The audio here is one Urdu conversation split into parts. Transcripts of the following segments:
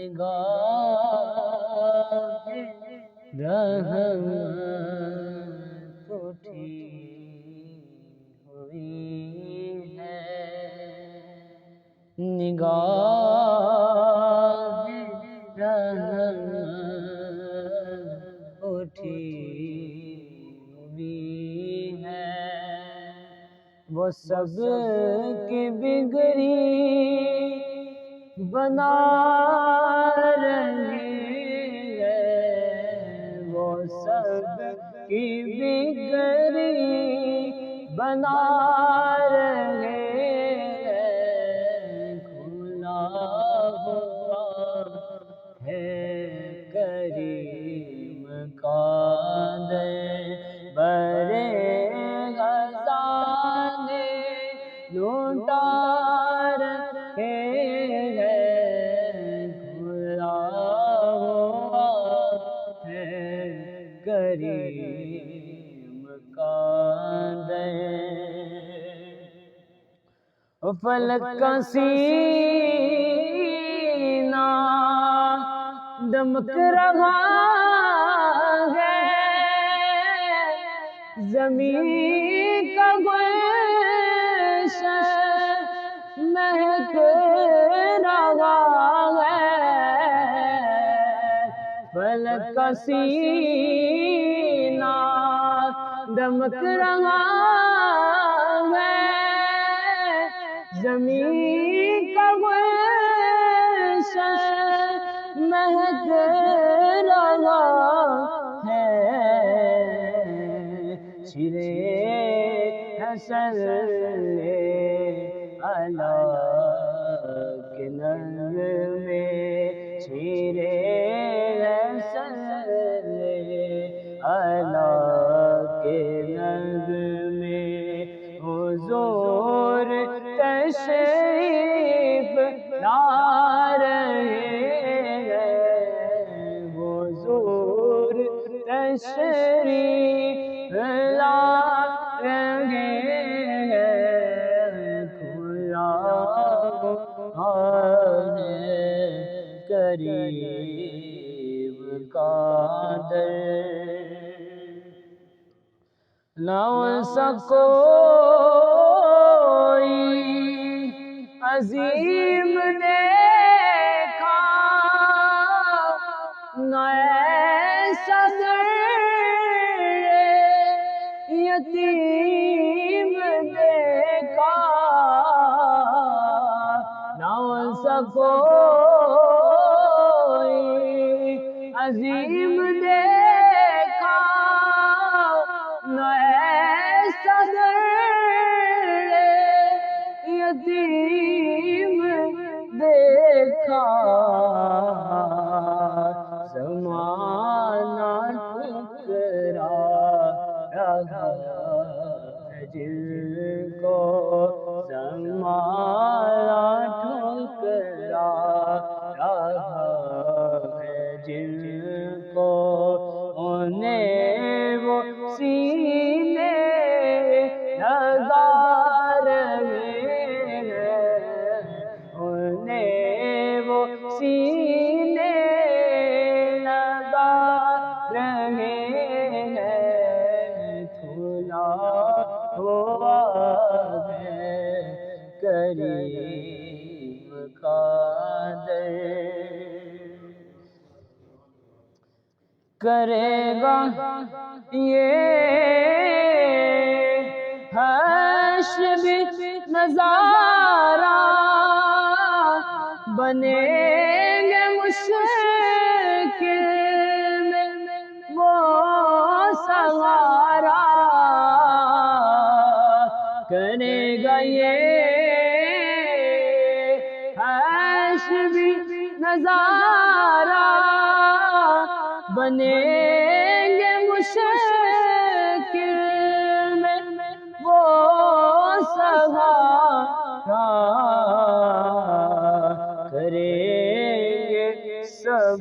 نگاہ رحمت اٹھی ہوئی ہے، نگاہ رحمت اٹھی ہوئی ہے، وہ سب کی بگڑی بنا رہی ہے، وہ سب کی بگڑی بنا رہے ہیں، کھلا ہوا ہے کریم کا در، برے خزانے لوٹا رہے ہیں، کھلا ہوا ہے کریم کا در، فلک کا سینہ دمک رہا ہے، زمین کا گلشن مہک رہا ہے، فلک کا سینہ دمک رہا ہے، زمین کا گلشن مہک رہا ہے، چھڑے حسن علی کے نغمے، چھڑے حسن علی کے نغمے، حضور تشریف لا رہے ہیں، حضور تشریف لا رہے ہیں، کھلا ہوا ہے کریم کا در، نہ سا کوئی عظیم دیکھا، نہ ایسا یتیم دیکھا، نہ سا کوئی عظیم دیکھا، نہ ایسا یتیم دیکھا، زمانہ ٹھکرا رہا ہے جن کو، زمانہ ٹھکرا رہا ہے جن کو، انہیں وہ سینے لگا رہے ہیں، انہیں وہ سینے لگا رہے ہیں، کھلا ہوا ہے کریم کا در، کرے گا یہ حشر بھی نظارہ، بنیں گے مشکل میں وہ سہارا، کرے گا یہ حشر بھی نظارہ، بنیں گے مشکل میں وہ سہارا، کریں گے سب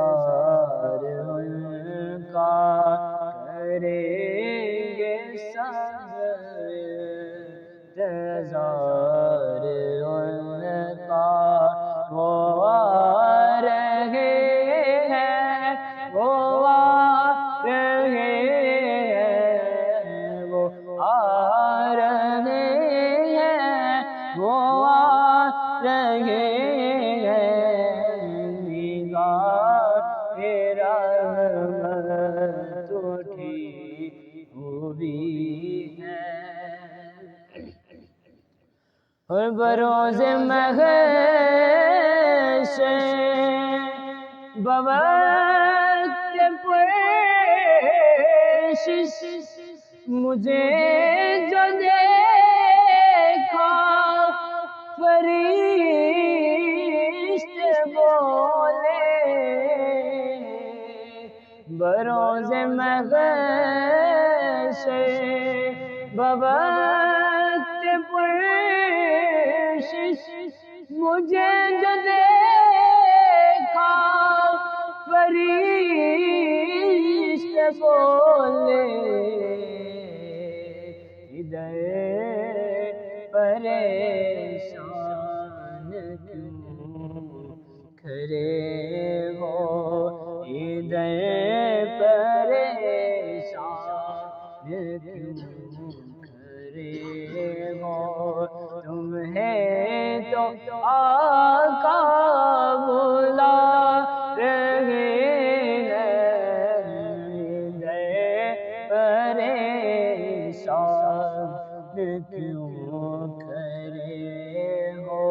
انتظار ان کا، کریں گے سب انتظار ان کا، رہے ہیں، نگاہ رحمت اٹھی ہوئی ہے، اور بروز محشر بوقت پرشش مجھے جو دیکھا فرشتے بولے، بروز محشر بوقت پرشش مجھے جو دیکھا فرشتے بولے، ادھر پریشان کیوں کھڑے ہو، ادھر پریشان کیوں کھڑے ہو، تمہیں تو آقا بلا رہے ہیں، ادھر پریشان کیوں کھڑے ہو،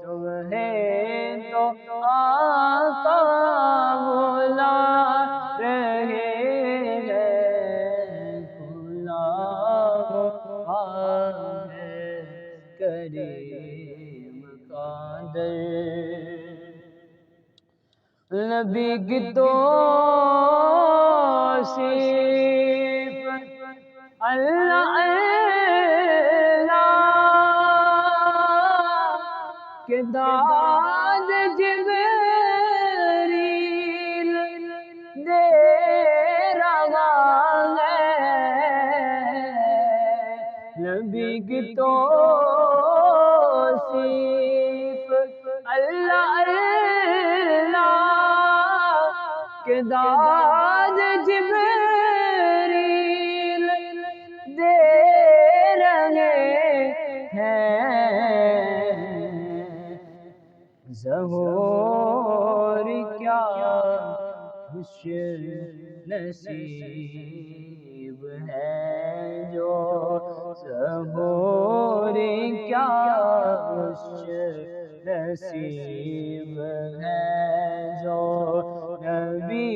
تمہیں تو آقا بلا رہے ہیں، کھلا ہوا ہے کریم کا در، نبی کی توصیف اللہ اللہ کے داد جبریل دے رہا ہے، نبی کی توصیف اللہ اللہ کے داد جبریل دے رہے ہیں، ظہور کیا خوش نصیب ہے جو، ظہور کیا خوش نصیب ہے جو نبی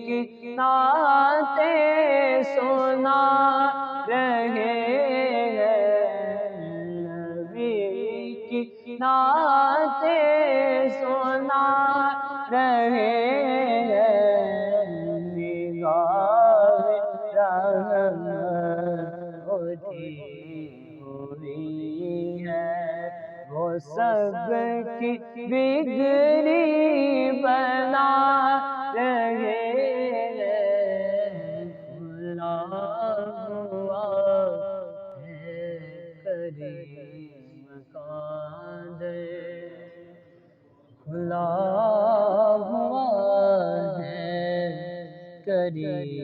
کی نعتیں سنا رہے ہیں، نبی کی نعتیں سنا رہے ہیں، نگاہ رحمت اٹھی ہوئی ہے، وہ سب کی بگڑی بنا رہے ہیں، کھلا ہوا ہے کریم کا در، کھلا ہوا ہے کریم